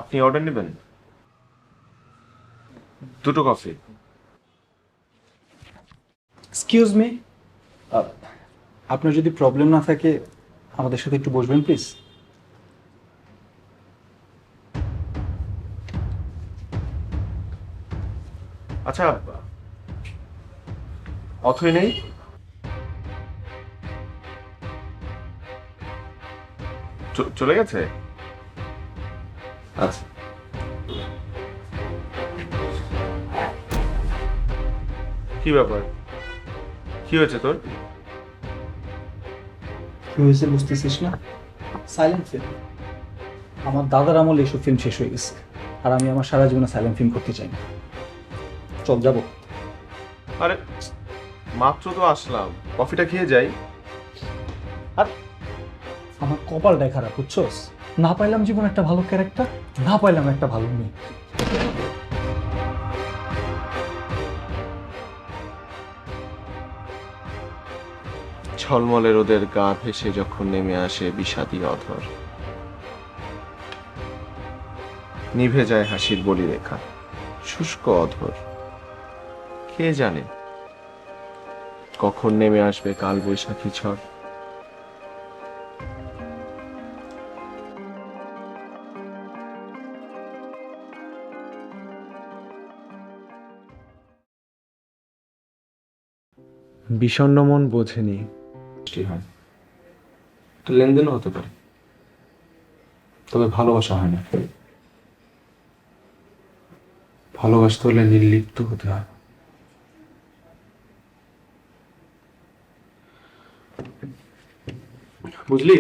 আপনি অর্ডার নেবেন? দুটো কফি। এক্সকিউজ মি, আপনার যদি প্রবলেম না থাকে আমাদের সাথে একটু বসবেন প্লিজ। আচ্ছা, অথই নেই? চলে গেছে? আচ্ছা। কি ব্যাপার? কি হয়েছে তোর? কি হয়েছে বুঝতেছিস না? Silent film. আমার দাদার আমলে এসব ফিল্ম শেষ হয়ে গেছে, আর আমি আমার সারা জীবনে সাইলেন্ট ফিল্ম করতে চাই না। চল যাবো। আরে মাত্র তো আসলাম, কফিটা খেয়ে যাই। আর আমার কপালটাই খারাপ, বুঝছোস? না পাইলাম জীবন একটা ভালো ক্যারেক্টার, না পাইলাম একটা ভালো মেয়ে। ঝলমলে রোদের গা ভেসে যখন নেমে আসে বিষাদী অধর, নিভে যায় হাসির বলিরেখা, শুষ্ক অধর। কে জানে কখন নেমে আসবে কাল বৈশাখী ঝড়। বিষণ্ণ মন বোঝেনি হয়, তো লেনদেনও হতে পারে, তবে ভালোবাসা হয় না। ভালোবাসতে হলে নির্লিপ্ত হতে হয়। বুঝলি?